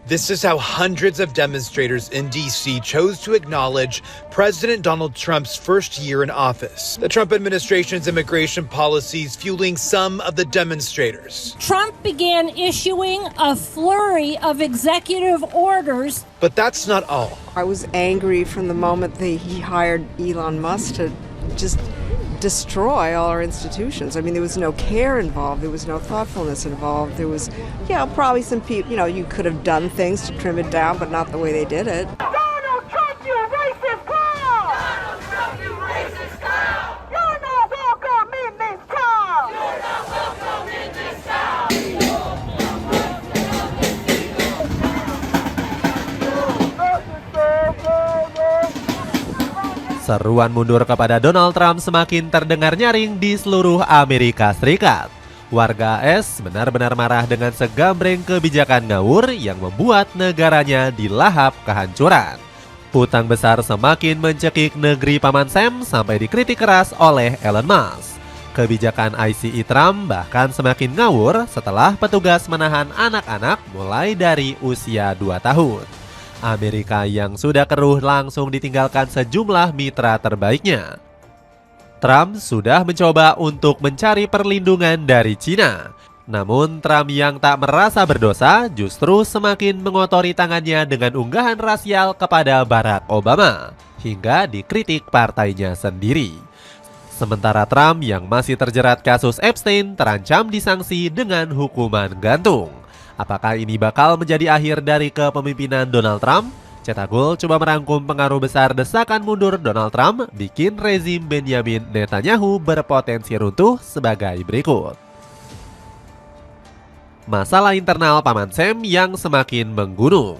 This is how hundreds of demonstrators in D.C. chose to acknowledge President Donald Trump's first year in office. The Trump administration's immigration policies fueling some of the demonstrators. Trump began issuing a flurry of executive orders. But that's not all. I was angry from the moment that he hired Elon Musk to just destroy all our institutions. I mean, there was no care involved. There was no thoughtfulness involved. There was, probably some people, you could have done things to trim it down, but not the way they did it. Donald Trump, you racist clown! Donald Trump, you racist clown! You're not welcome in this town! You're not welcome in this town! Seruan mundur kepada Donald Trump semakin terdengar nyaring di seluruh Amerika Serikat. Warga AS benar-benar marah dengan segambreng kebijakan ngawur yang membuat negaranya dilahap kehancuran. Hutang besar semakin mencekik negeri Paman Sam sampai dikritik keras oleh Elon Musk. Kebijakan ICE Trump bahkan semakin ngawur setelah petugas menahan anak-anak mulai dari usia 2 tahun. Amerika yang sudah keruh langsung ditinggalkan sejumlah mitra terbaiknya. Trump sudah mencoba untuk mencari perlindungan dari Cina. Namun Trump yang tak merasa berdosa justru semakin mengotori tangannya dengan unggahan rasial kepada Barack Obama, hingga dikritik partainya sendiri. Sementara Trump yang masih terjerat kasus Epstein terancam disanksi dengan hukuman gantung. Apakah ini bakal menjadi akhir dari kepemimpinan Donald Trump? Cetagol coba merangkum pengaruh besar desakan mundur Donald Trump bikin rezim Benjamin Netanyahu berpotensi runtuh sebagai berikut. Masalah internal Paman Sam yang semakin menggunung.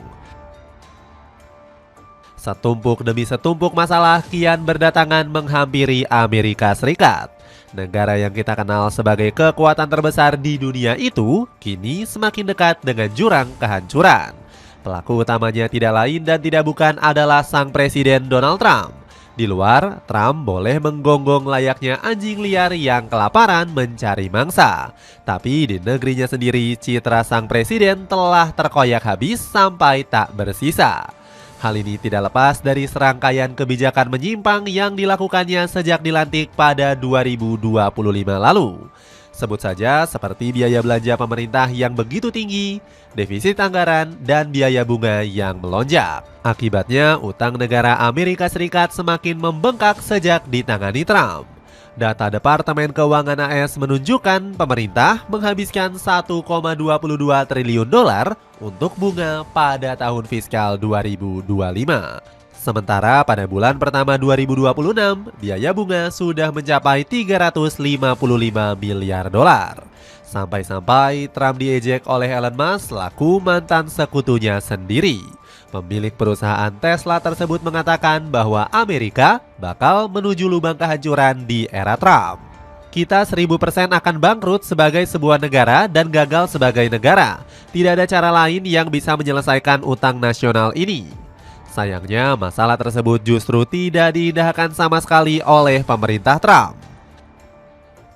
Setumpuk demi setumpuk masalah kian berdatangan menghampiri Amerika Serikat. Negara yang kita kenal sebagai kekuatan terbesar di dunia itu kini semakin dekat dengan jurang kehancuran. Pelaku utamanya tidak lain dan tidak bukan adalah sang presiden Donald Trump. Di luar, Trump boleh menggonggong layaknya anjing liar yang kelaparan mencari mangsa. Tapi di negerinya sendiri, citra sang presiden telah terkoyak habis sampai tak bersisa. Hal ini tidak lepas dari serangkaian kebijakan menyimpang yang dilakukannya sejak dilantik pada 2025 lalu. Sebut saja seperti biaya belanja pemerintah yang begitu tinggi, defisit anggaran, dan biaya bunga yang melonjak. Akibatnya, utang negara Amerika Serikat semakin membengkak sejak ditangani Trump. Data Departemen Keuangan AS menunjukkan pemerintah menghabiskan 1,22 triliun dolar untuk bunga pada tahun fiskal 2025. Sementara pada bulan pertama 2026, biaya bunga sudah mencapai 355 miliar dolar. Sampai-sampai Trump diejek oleh Elon Musk selaku mantan sekutunya sendiri. Pemilik perusahaan Tesla tersebut mengatakan bahwa Amerika bakal menuju lubang kehancuran di era Trump. Kita 1000% akan bangkrut sebagai sebuah negara dan gagal sebagai negara. Tidak ada cara lain yang bisa menyelesaikan utang nasional ini. Sayangnya masalah tersebut justru tidak diindahkan sama sekali oleh pemerintah Trump.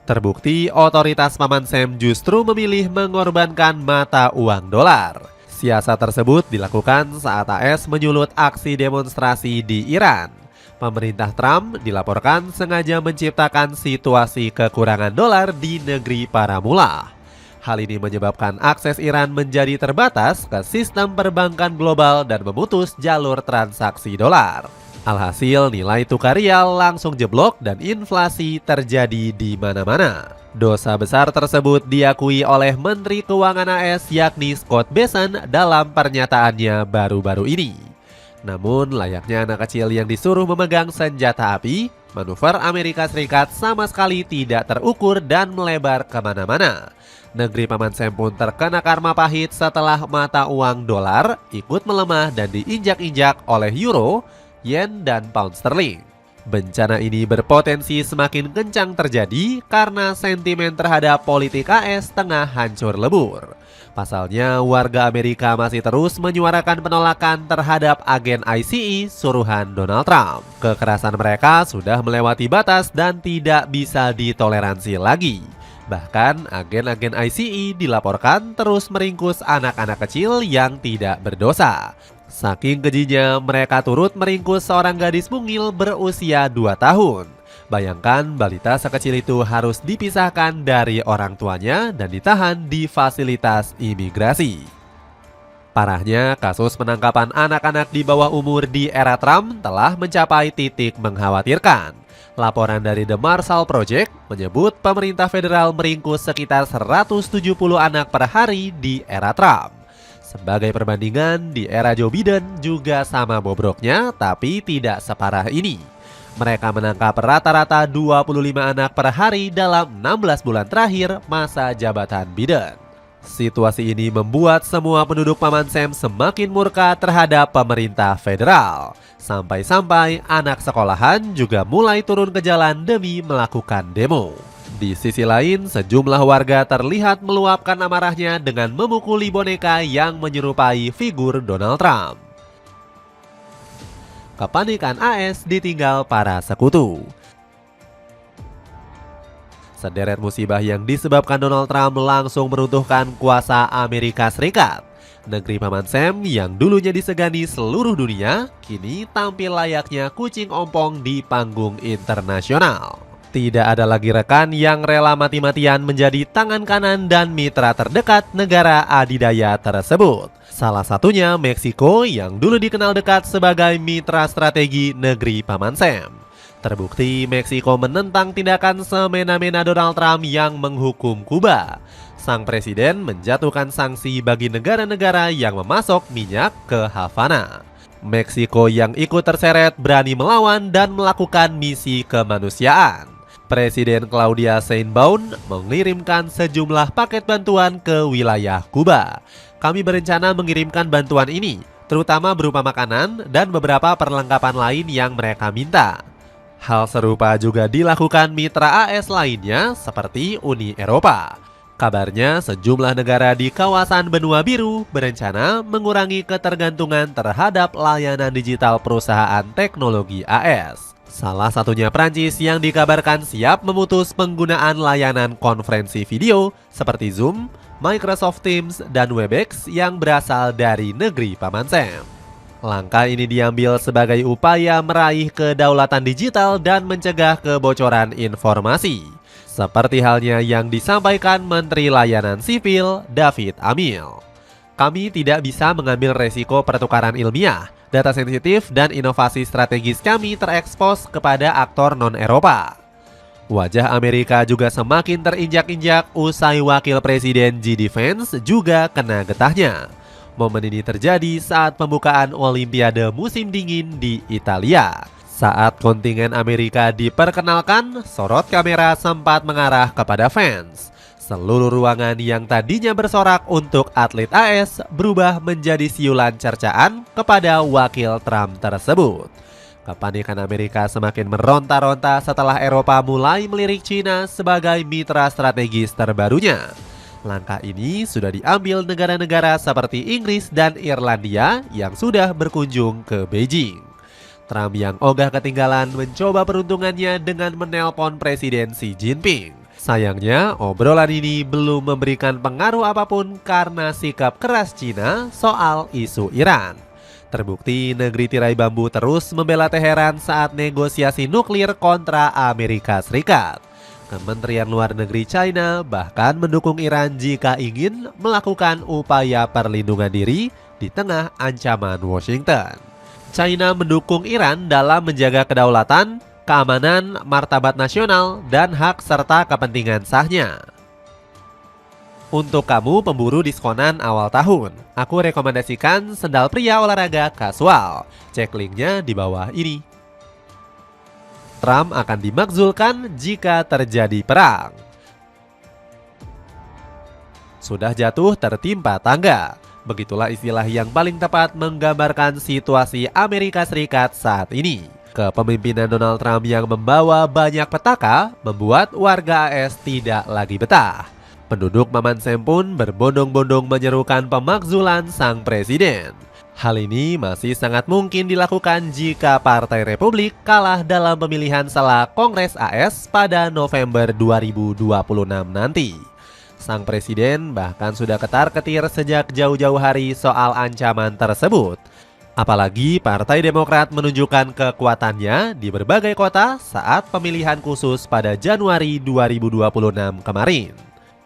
Terbukti otoritas Paman Sam justru memilih mengorbankan mata uang dolar. Siasat tersebut dilakukan saat AS menyulut aksi demonstrasi di Iran. Pemerintah Trump dilaporkan sengaja menciptakan situasi kekurangan dolar di negeri para mullah. Hal ini menyebabkan akses Iran menjadi terbatas ke sistem perbankan global dan memutus jalur transaksi dolar. Alhasil nilai tukar rial langsung jeblok dan inflasi terjadi di mana-mana. Dosa besar tersebut diakui oleh Menteri Keuangan AS yakni Scott Bessent dalam pernyataannya baru-baru ini. Namun layaknya anak kecil yang disuruh memegang senjata api, manuver Amerika Serikat sama sekali tidak terukur dan melebar kemana-mana. Negeri Paman Sam pun terkena karma pahit setelah mata uang dolar ikut melemah dan diinjak-injak oleh euro, yen, dan pound sterling. Bencana ini berpotensi semakin kencang terjadi karena sentimen terhadap politik AS tengah hancur lebur. Pasalnya, warga Amerika masih terus menyuarakan penolakan terhadap agen ICE suruhan Donald Trump. Kekerasan mereka sudah melewati batas dan tidak bisa ditoleransi lagi. Bahkan agen-agen ICE dilaporkan terus meringkus anak-anak kecil yang tidak berdosa. Saking kejinya, mereka turut meringkus seorang gadis mungil berusia 2 tahun. Bayangkan balita sekecil itu harus dipisahkan dari orang tuanya dan ditahan di fasilitas imigrasi. Parahnya, kasus penangkapan anak-anak di bawah umur di era Trump telah mencapai titik mengkhawatirkan. Laporan dari The Marshall Project menyebut pemerintah federal meringkus sekitar 170 anak per hari di era Trump. Sebagai perbandingan, di era Joe Biden juga sama bobroknya, tapi tidak separah ini. Mereka menangkap rata-rata 25 anak per hari dalam 16 bulan terakhir masa jabatan Biden. Situasi ini membuat semua penduduk Paman Sam semakin murka terhadap pemerintah federal. Sampai-sampai anak sekolahan juga mulai turun ke jalan demi melakukan demo. Di sisi lain, sejumlah warga terlihat meluapkan amarahnya dengan memukuli boneka yang menyerupai figur Donald Trump. Kepanikan AS ditinggal para sekutu. Sederet musibah yang disebabkan Donald Trump langsung meruntuhkan kuasa Amerika Serikat. Negeri Paman Sam yang dulunya disegani seluruh dunia, kini tampil layaknya kucing ompong di panggung internasional. Tidak ada lagi rekan yang rela mati-matian menjadi tangan kanan dan mitra terdekat negara adidaya tersebut. Salah satunya Meksiko yang dulu dikenal dekat sebagai mitra strategi negeri Paman Sam. Terbukti Meksiko menentang tindakan semena-mena Donald Trump yang menghukum Kuba. Sang presiden menjatuhkan sanksi bagi negara-negara yang memasok minyak ke Havana. Meksiko yang ikut terseret berani melawan dan melakukan misi kemanusiaan. Presiden Claudia Sheinbaum mengirimkan sejumlah paket bantuan ke wilayah Kuba. Kami berencana mengirimkan bantuan ini, terutama berupa makanan dan beberapa perlengkapan lain yang mereka minta. Hal serupa juga dilakukan mitra AS lainnya seperti Uni Eropa. Kabarnya sejumlah negara di kawasan benua biru berencana mengurangi ketergantungan terhadap layanan digital perusahaan teknologi AS. Salah satunya Prancis yang dikabarkan siap memutus penggunaan layanan konferensi video seperti Zoom, Microsoft Teams, dan Webex yang berasal dari negeri Paman Sam. Langkah ini diambil sebagai upaya meraih kedaulatan digital dan mencegah kebocoran informasi. Seperti halnya yang disampaikan Menteri Layanan Sipil David Amil. Kami tidak bisa mengambil resiko pertukaran ilmiah, data sensitif dan inovasi strategis kami terekspos kepada aktor non-Eropa. Wajah Amerika juga semakin terinjak-injak usai Wakil Presiden JD Vance juga kena getahnya. Momen ini terjadi saat pembukaan Olimpiade musim dingin di Italia. Saat kontingen Amerika diperkenalkan, sorot kamera sempat mengarah kepada fans. Seluruh ruangan yang tadinya bersorak untuk atlet AS berubah menjadi siulan cercaan kepada wakil Trump tersebut. Kepanikan Amerika semakin meronta-ronta setelah Eropa mulai melirik China sebagai mitra strategis terbarunya. Langkah ini sudah diambil negara-negara seperti Inggris dan Irlandia yang sudah berkunjung ke Beijing. Trump yang ogah ketinggalan mencoba peruntungannya dengan menelpon Presiden Xi Jinping. Sayangnya, obrolan ini belum memberikan pengaruh apapun karena sikap keras Cina soal isu Iran. Terbukti negeri tirai bambu terus membela Teheran saat negosiasi nuklir kontra Amerika Serikat. Kementerian Luar Negeri China bahkan mendukung Iran jika ingin melakukan upaya perlindungan diri di tengah ancaman Washington. China mendukung Iran dalam menjaga kedaulatan, keamanan, martabat nasional, dan hak serta kepentingan sahnya. Untuk kamu pemburu diskonan awal tahun, aku rekomendasikan sendal pria olahraga kasual. Cek linknya di bawah ini. Trump akan dimakzulkan jika terjadi perang. Sudah jatuh tertimpa tangga. Begitulah istilah yang paling tepat menggambarkan situasi Amerika Serikat saat ini. Kepemimpinan Donald Trump yang membawa banyak petaka membuat warga AS tidak lagi betah. Penduduk Paman Sam pun berbondong-bondong menyerukan pemakzulan sang presiden. Hal ini masih sangat mungkin dilakukan jika Partai Republik kalah dalam pemilihan sela Kongres AS pada November 2026 nanti. Sang presiden bahkan sudah ketar-ketir sejak jauh-jauh hari soal ancaman tersebut. Apalagi Partai Demokrat menunjukkan kekuatannya di berbagai kota saat pemilihan khusus pada Januari 2026 kemarin.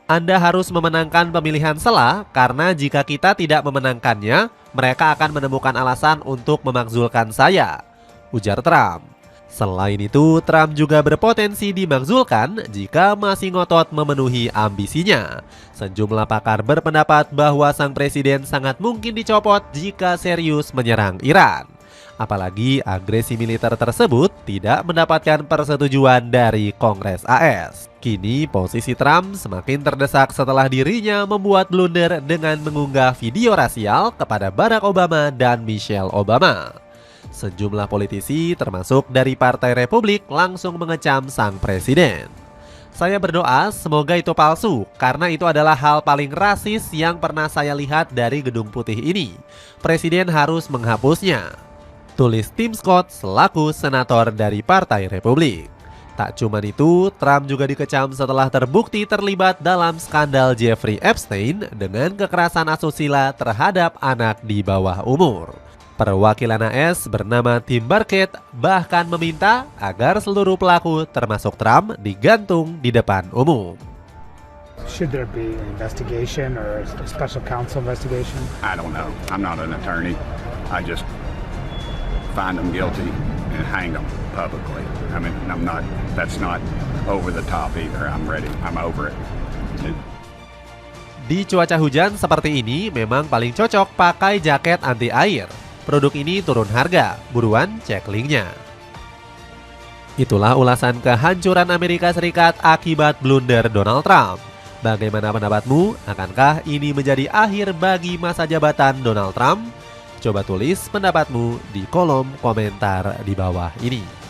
Anda harus memenangkan pemilihan sela karena jika kita tidak memenangkannya, mereka akan menemukan alasan untuk memakzulkan saya, ujar Trump. Selain itu, Trump juga berpotensi dimakzulkan jika masih ngotot memenuhi ambisinya. Sejumlah pakar berpendapat bahwa sang presiden sangat mungkin dicopot jika serius menyerang Iran. Apalagi agresi militer tersebut tidak mendapatkan persetujuan dari Kongres AS. Kini posisi Trump semakin terdesak setelah dirinya membuat blunder dengan mengunggah video rasial kepada Barack Obama dan Michelle Obama. Sejumlah politisi termasuk dari Partai Republik langsung mengecam sang presiden. Saya berdoa semoga itu palsu karena itu adalah hal paling rasis yang pernah saya lihat dari Gedung Putih ini. Presiden harus menghapusnya, tulis Tim Scott selaku senator dari Partai Republik. Tak cuma itu, Trump juga dikecam setelah terbukti terlibat dalam skandal Jeffrey Epstein dengan kekerasan asusila terhadap anak di bawah umur. Perwakilan AS bernama Tim Burkett bahkan meminta agar seluruh pelaku termasuk Trump digantung di depan umum. Should there be an investigation or a special counsel investigation? I don't know. I'm not an attorney. I just find them guilty and hang them publicly. I mean, that's not over the top either. I'm ready. I'm over it. Di cuaca hujan seperti ini memang paling cocok pakai jaket anti air. Produk ini turun harga, buruan cek linknya. Itulah ulasan kehancuran Amerika Serikat akibat blunder Donald Trump. Bagaimana pendapatmu? Akankah ini menjadi akhir bagi masa jabatan Donald Trump? Coba tulis pendapatmu di kolom komentar di bawah ini.